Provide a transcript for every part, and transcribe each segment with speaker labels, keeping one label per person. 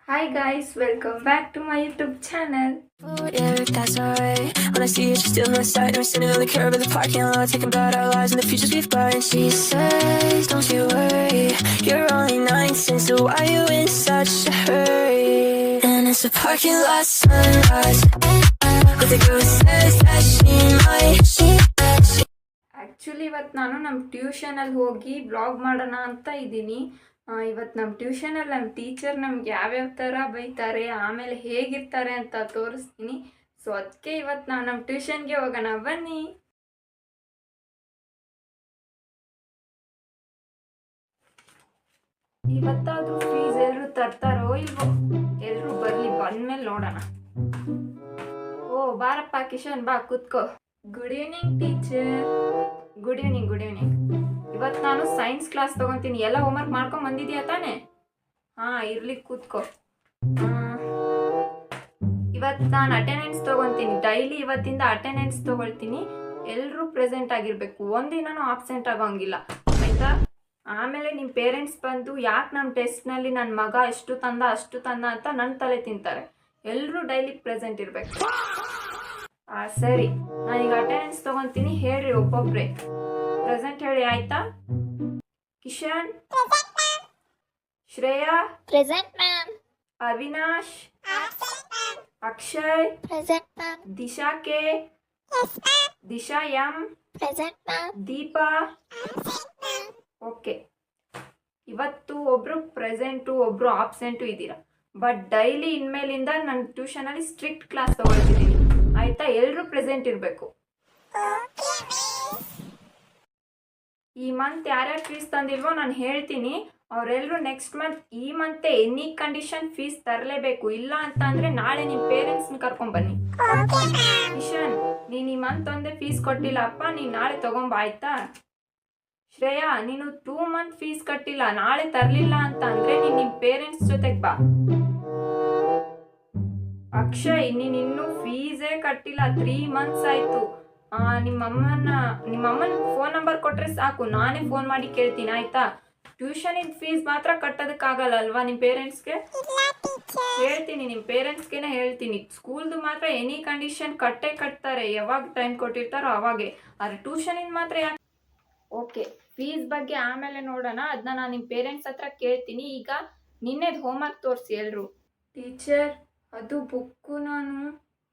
Speaker 1: Hi guys, welcome back to my YouTube channel.
Speaker 2: Oh, yeah, that's alright. When I see you, she's still my side. And we're sitting on the curb of the parking lot, thinking about our lives and the futures we've got. And she says, don't you worry, you're only 19, so why you in such a hurry? And it's a parking lot sunrise with a girl who says that she might.
Speaker 1: Actually ಇವತ್ತು ನಾನು ನಮ್ಮ ಟ್ಯೂಷನಲ್ಲಿ ಹೋಗಿ blog ಮಾಡೋಣ ಅಂತ ಇದ್ದೀನಿ. ಇವತ್ತು ನಮ್ಮ ಟ್ಯೂಷನಲ್ಲಿ ನಮ್ಮ ಟೀಚರ್ ನಮ್ಗೆ ಯಾವ್ಯಾವ ಥರ ಬೈತಾರೆ, ಆಮೇಲೆ ಹೇಗಿರ್ತಾರೆ ಅಂತ ತೋರಿಸ್ತೀನಿ. ಸೊ ಅದಕ್ಕೆ ಇವತ್ತು ನಾವು ನಮ್ಮ ಟ್ಯೂಷನ್ಗೆ ಹೋಗೋಣ, ಬನ್ನಿ. ಇವತ್ತಾದರೂ ಫೀಸ್ ಎಲ್ಲರೂ ತರ್ತಾರೋ ಇಲ್ವೋ, ಎಲ್ಲರೂ ಬರಲಿ, ಬಂದಮೇಲೆ ನೋಡೋಣ. ಓ ಬಾರಪ್ಪ ಕಿಶನ್, ಬಾ ಕೂತ್ಕೋ. Good evening teacher. Good evening. ಇವತ್ತು ನಾನು ಸೈನ್ಸ್ ಕ್ಲಾಸ್ ತಗೊತೀನಿ. ಎಲ್ಲ ಹೋಮ್ವರ್ಕ್ ಮಾಡ್ಕೊಂಡು ಬಂದಿದ್ಯಾ ತಾನೇ? ಹಾಂ, ಇರ್ಲಿ, ಕೂತ್ಕೋ. ಇವತ್ತು ನಾನು ಅಟೆಂಡೆನ್ಸ್ ತೊಗೊತೀನಿ. ಡೈಲಿ ಇವತ್ತಿಂದ ಅಟೆಂಡೆನ್ಸ್ ತೊಗೊಳ್ತೀನಿ. ಎಲ್ಲರೂ ಪ್ರೆಸೆಂಟ್ ಆಗಿರಬೇಕು, ಒಂದಿನೂ ಆಬ್ಸೆಂಟ್ ಆಗೋಂಗಿಲ್ಲ, ಆಯಿತಾ? ಆಮೇಲೆ ನಿಮ್ಮ ಪೇರೆಂಟ್ಸ್ ಬಂದು ಯಾಕೆ ನಮ್ಮ ಟೆಸ್ಟ್ನಲ್ಲಿ ನನ್ನ ಮಗ ಅಷ್ಟು ತಂದ ಅಂತ ನನ್ನ ತಲೆ ತಿಂತಾರೆ. ಎಲ್ಲರೂ ಡೈಲಿ ಪ್ರೆಸೆಂಟ್ ಇರಬೇಕು. ಸರಿ, ನಾನೀಗ ಅಟೆಂಡೆನ್ಸ್ ತೊಗೊತೀನಿ. ಹೇಳ್ರಿ ಒಬ್ಬೊಬ್ರೆ ಪ್ರೆಸೆಂಟ್ ಹೇಳಿ, ಆಯ್ತಾ? Kishan, Shreya
Speaker 3: present ma'am.
Speaker 1: Avinash, Akshay
Speaker 3: present ma'am.
Speaker 1: Disha K, Disha M,
Speaker 3: present ma'am.
Speaker 1: Deepa. Okay, ಇವತ್ತು ಒಬ್ರು ಪ್ರೆಸೆಂಟು ಒಬ್ರು ಆಬ್ಸೆಂಟು ಇದ್ದೀರಾ. ಬಟ್ ಡೈಲಿ ಇನ್ಮೇಲಿಂದ ನನ್ನ ಟ್ಯೂಷನಲ್ಲಿ ಸ್ಟ್ರಿಕ್ಟ್ ಕ್ಲಾಸ್ ತಗೊಳ್ತಿದ್ದೀನಿ, ಆಯ್ತಾ? ಎಲ್ಲರೂ ಪ್ರೆಸೆಂಟ್ ಇರಬೇಕು. ಈ ಮಂತ್ ಯಾರ್ಯಾರು ಫೀಸ್ ತಂದಿಲ್ವೋ ನಾನು ಹೇಳ್ತೀನಿ, ಅವರೆಲ್ಲರೂ ನೆಕ್ಸ್ಟ್ ಮಂತ್ ಈ ಮಂತೆ ಎನಿ ಕಂಡೀಷನ್ ಫೀಸ್ ತರಲೇಬೇಕು. ಇಲ್ಲ ಅಂತ ಅಂದರೆ ನಾಳೆ ನಿಮ್ಮ ಪೇರೆಂಟ್ಸ್ನ ಕರ್ಕೊಂಬನ್ನಿ. ಕಿಶನ್, ನೀನು ಈ ಮಂತ್ ಒಂದೇ ಫೀಸ್ ಕೊಟ್ಟಿಲ್ಲ ಅಪ್ಪ, ನೀನು ನಾಳೆ ತಗೊಂಬ, ಆಯ್ತಾ? ಶ್ರೇಯಾ, ನೀನು 2 ಮಂತ್ ಫೀಸ್ ಕಟ್ಟಿಲ್ಲ, ನಾಳೆ ತರಲಿಲ್ಲ ಅಂತ ಅಂದರೆ ನೀನು ನಿಮ್ಮ ಪೇರೆಂಟ್ಸ್ ಜೊತೆಗೆ ಬಾ. ಅಕ್ಷಯ್, ನೀನು ಇನ್ನೂ ಫೀಸೇ ಕಟ್ಟಿಲ್ಲ, 3 ಮಂತ್ಸ್ ಆಯಿತು. ನಿಮ್ಮಮ್ಮನ ಫೋನ್ ನಂಬರ್ ಕೊಟ್ಟರೆ ಸಾಕು, ನಾನೇ ಫೋನ್ ಮಾಡಿ ಕೇಳ್ತೀನಿ, ಆಯಿತಾ? ಟ್ಯೂಷನಿನ ಫೀಸ್ ಮಾತ್ರ ಕಟ್ಟೋದಕ್ಕಾಗಲ್ಲ ಅಲ್ವಾ ನಿಮ್ಮ ಪೇರೆಂಟ್ಸ್ಗೆ? ಹೇಳ್ತೀನಿ, ನಿಮ್ಮ ಪೇರೆಂಟ್ಸ್ಗೆ ಹೇಳ್ತೀನಿ. ಸ್ಕೂಲ್ದು ಮಾತ್ರ ಎನಿ ಕಂಡೀಷನ್ ಕಟ್ತಾರೆ, ಯಾವಾಗ ಟೈಮ್ ಕೊಟ್ಟಿರ್ತಾರೋ ಅವಾಗೆ. ಆದರೆ ಟ್ಯೂಷನಿಂದ ಮಾತ್ರ ಯಾಕೆ? ಓಕೆ, ಫೀಸ್ ಬಗ್ಗೆ ಆಮೇಲೆ ನೋಡೋಣ, ಅದನ್ನ ನಾನು ನಿಮ್ಮ ಪೇರೆಂಟ್ಸ್ ಹತ್ರ ಕೇಳ್ತೀನಿ. ಈಗ ನಿನ್ನೆದು ಹೋಮ್ವರ್ಕ್ ತೋರಿಸಿ ಎಲ್ಲರೂ. ಟೀಚರ್, ಅದು ಬುಕ್ಕು ನಾನು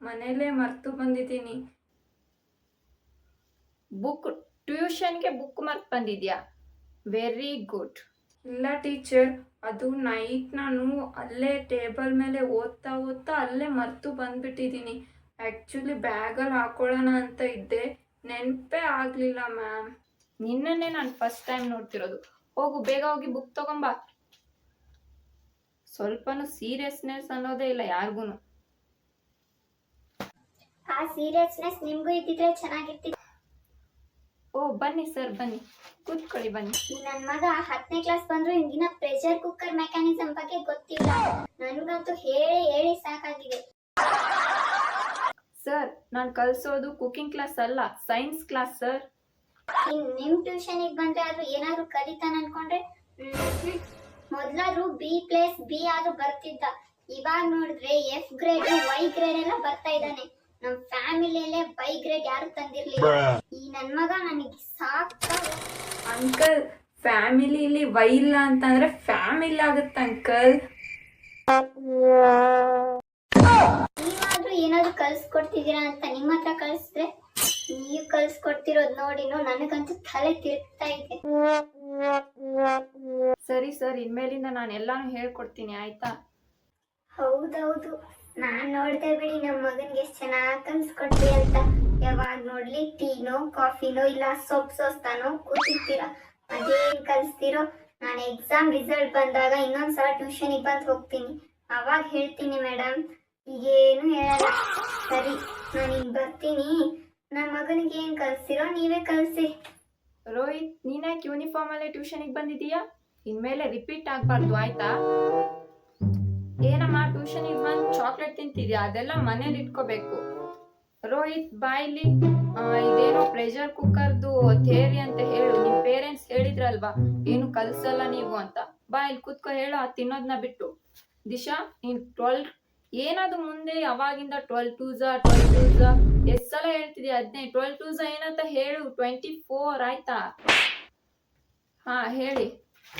Speaker 1: ಮನೇಲೇ ಮರೆತು ಬಂದಿದ್ದೀನಿ. ಬುಕ್ ಟ್ಯೂಷನ್ಗೆ ಬುಕ್ ಮರ್ತು ಬಂದಿದ್ಯಾ? Very good. ಇಲ್ಲ ಟೀಚರ್, ಅದು ನೈಟ್ ನಾನು ಅಲ್ಲೇ ಟೇಬಲ್ ಮೇಲೆ ಓದ್ತಾ ಅಲ್ಲೇ ಮರೆತು ಬಂದ್ಬಿಟ್ಟಿದ್ದೀನಿ. ಆ್ಯಕ್ಚುಲಿ ಬ್ಯಾಗಲ್ಲಿ ಹಾಕೊಳ್ಳೋಣ ಅಂತ ಇದ್ದೆ, ನೆನಪೇ ಆಗಲಿಲ್ಲ ಮ್ಯಾಮ್. ನಿನ್ನನ್ನೇ ನಾನು ಫಸ್ಟ್ ಟೈಮ್ ನೋಡ್ತಿರೋದು. ಹೋಗು, ಬೇಗ ಹೋಗಿ ಬುಕ್ ತಗೊಂಬ. ಸ್ವಲ್ಪನೂ ಸೀರಿಯಸ್ನೆಸ್ ಅನ್ನೋದೇ ಇಲ್ಲ ಯಾರಿಗೂ.
Speaker 3: ಆ ಸೀರಿಯಸ್ನೆಸ್ ನಿಮಗೂ ಇದ್ದಿದ್ರೆ ಚೆನ್ನಾಗಿರ್ತಿತ್ತು.
Speaker 1: ಓ ಬನ್ನಿ ಸರ್, ಬನ್ನಿ ಕೂತ್ಕೊಳ್ಳಿ, ಬನ್ನಿ.
Speaker 3: ನನ್ನ ಮಗ 10ನೇ ಕ್ಲಾಸ್ ಬಂದ್ರು ಇಂದಿನ ಪ್ರೆಷರ್ ಕುಕ್ಕರ್ ಮೆಕ್ಯಾನಿಸಮ್ ಬಗ್ಗೆ ಗೊತ್ತಿಲ್ಲ. ನನಗಂತೂ ಹೇಳಿ ಸಾಕಾಗಿದೆ.
Speaker 1: ಸರ್, ನಾನು ಕಲಿಸೋದು ಕುಕಿಂಗ್ ಕ್ಲಾಸ್ ಅಲ್ಲ, ಸೈನ್ಸ್ ಕ್ಲಾಸ್ ಸರ್.
Speaker 3: ನಿಮ್ ಟ್ಯೂಷನಿಗೆ ಬಂದ್ರೆ ಆದ್ರೂ ಏನಾದ್ರು ಕಲಿತಾನ ಅನ್ಕೊಂಡ್ರೆ. ಮೊದ್ಲಾದ್ರೂ B+B ಆದ್ರೂ ಬರ್ತಿದ್ದ, ಇವಾಗ ನೋಡಿದ್ರೆ F ಗ್ರೇಡ್ Y ಗ್ರೇಡ್ ಎಲ್ಲ ಬರ್ತಾ ಇದ್ದಾನೆ. ನಮ್ ಫ್ಯಾಮಿಲಿಯಲ್ಲೇ ಬೈ ಗ್ರೇಡ್ ಯಾರು ತಂದಿರ್ಲಿಲ್ಲ. ಈ ನನ್ ಮಗ ನನಗೆ ಸಾಕ.
Speaker 1: ಅಂಕಲ್, ಫ್ಯಾಮಿಲಿಲಿ ವೈ ಇಲ್ಲ ಅಂತಂದ್ರೆ ಫ್ಯಾಮಿಲಿ ಆಗುತ್ತೆ ಅಂಕಲ್.
Speaker 3: ನೀವಾದ್ರೂ ಏನಾದ್ರು ಕಲ್ಸ್ಕೊಡ್ತಿದ್ದೀರಾ ಅಂತ ನಿಮ್ಮ ಹತ್ರ ಕಳಿಸಿದ್ರೆ, ನೀವು ಕಲ್ಸ್ಕೊಡ್ತಿರೋದ್ ನೋಡಿನೋ ನನಗಂತೂ ತಲೆ ತಿರುಗ್ತಾ ಇದೆ.
Speaker 1: ಸರಿ ಸರ್, ಇನ್ಮೇಲಿಂದ ನಾನು ಎಲ್ಲಾನು ಹೇಳ್ಕೊಡ್ತೀನಿ, ಆಯ್ತಾ?
Speaker 3: ಹೌದೌದು, ನಾನ್ ನೋಡ್ದೆ ಬಿಡಿ ನಮ್ಮ ಮಗನ್ಗೆ ಎಷ್ಟು ಚೆನ್ನಾಗಿ ಕಲ್ಸ್ಕೊಡ್ತೀವಿ ಅಂತ. ಯಾವಾಗ ನೋಡ್ಲಿ ಟೀನೋ ಕಾಫಿನೋ ಇಲ್ಲ ಸೊಪ್ಪು ಸೋಸ್ತಾನೋ ಕೂತಿರ್ತೀರ. ಅದೇನ್ ಕಲಿಸ್ತೀರೋ? ನಾನು ಎಕ್ಸಾಮ್ ರಿಸಲ್ಟ್ ಬಂದಾಗ ಇನ್ನೊಂದ್ಸಲ ಟ್ಯೂಷನಿಗೆ ಬಂದು ಹೋಗ್ತೀನಿ, ಅವಾಗ ಹೇಳ್ತೀನಿ ಮೇಡಮ್. ಈಗೇನು ಹೇಳಲ್ಲ. ಸರಿ, ನಾನು ಈಗ ಬರ್ತೀನಿ. ನನ್ನ ಮಗನಿಗೆ ಏನ್ ಕಲಿಸ್ತೀರೋ ನೀವೇ ಕಲಿಸಿ.
Speaker 1: ರೋಹಿತ್, ನೀನ್ಯಾಕೆ ಯೂನಿಫಾರ್ಮ್ ಅಲ್ಲೇ ಟ್ಯೂಷನಿಗೆ ಬಂದಿದೀಯಾ? ಇನ್ಮೇಲೆ ರಿಪೀಟ್ ಆಗಬಾರ್ದು, ಆಯ್ತಾ? ಏನಮ್ಮ, ಟ್ಯೂಷನಿಗೆ ಬಂದು ಚಾಕ್ಲೇಟ್ ತಿಂತಿದ್ಯಾ? ಅದೆಲ್ಲ ಮನೇಲಿ ಇಟ್ಕೋಬೇಕು. ರೋಹಿತ್, ಬಾಯ್ಲಿ, ಇದೇನೋ ಪ್ರೆಷರ್ ಕುಕ್ಕರ್ದು ಥಿಯರಿ ಅಂತ ಹೇಳು. ನಿಮ್ಮ ಪೇರೆಂಟ್ಸ್ ಹೇಳಿದ್ರಲ್ವಾ ಏನು ಕಲಿಸಲ್ಲ ನೀವು ಅಂತ. ಬಾ ಇಲ್ಲಿ ಕೂತ್ಕೊ, ಹೇಳು, ತಿನ್ನೋದನ್ನ ಬಿಟ್ಟು. ದಿಶಾ ನೀನ್ 12 ಏನದು ಮುಂದೆ ಅವಾಗಿಂದ 12 2 ಎಷ್ಟ್ ಸಲ ಹೇಳ್ತಿದ್ಯಾ 15 12 ಏನಂತ ಹೇಳು 24 ಆಯ್ತಾ? ಹಾ ಹೇಳಿ.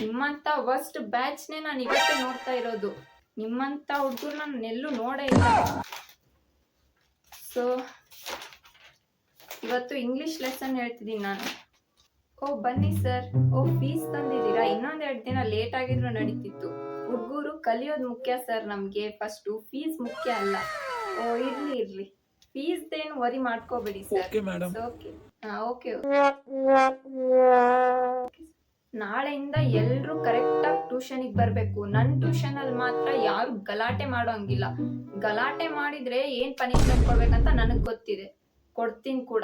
Speaker 1: ನಿಮ್ಮಂತ ವರ್ಸ್ಟ್ ಬ್ಯಾಚ್ನೇ ನಾನು ಇವತ್ತೇ ನೋಡ್ತಾ ಇರೋದು. ನಿಮ್ಮಂತ ಹುಡುಗರು ನಾನು ಎಲ್ಲೂ ನೋಡೇ ಇಲ್ಲ. ಸೊ ಇವತ್ತು ಇಂಗ್ಲಿಷ್ ಲೆಸನ್ ಹೇಳ್ತಿದ್ದೀನಿ ನಾನು. ಓ ಬನ್ನಿ ಸರ್. ಓ ಫೀಸ್ ತಂದಿದ್ದೀರಾ? ಇನ್ನೊಂದೆರಡು ದಿನ ಲೇಟ್ ಆಗಿದ್ರು ನಡೀತಿತ್ತು. ಹುಡುಗರು ಕಲಿಯೋದು ಮುಖ್ಯ ಸರ್, ನಮ್ಗೆ ಫಸ್ಟು ಫೀಸ್ ಮುಖ್ಯ ಅಲ್ಲ. ಓ ಇರ್ಲಿ ಫೀಸ್ದೇನು ವರಿ ಮಾಡ್ಕೋಬೇಡಿ ಸರ್. Okay okay. ನಾಳೆಯಿಂದ ಎಲ್ರು ಕರೆಕ್ಟಾಗಿ ಟ್ಯೂಷನಿಗೆ ಬರಬೇಕು. ನನ್ನ ಟ್ಯೂಷನಲ್ಲಿ ಮಾತ್ರ ಯಾರು ಗಲಾಟೆ ಮಾಡೋ ಹಂಗಿಲ್ಲ. ಗಲಾಟೆ ಮಾಡಿದ್ರೆ ಏನ್ ಪನಿಷ್ಮೆಂಟ್ ಕೊಡ್ಬೇಕಂತ ನನಗೆ ಗೊತ್ತಿದೆ, ಕೊಡ್ತೀನಿ ಕೂಡ.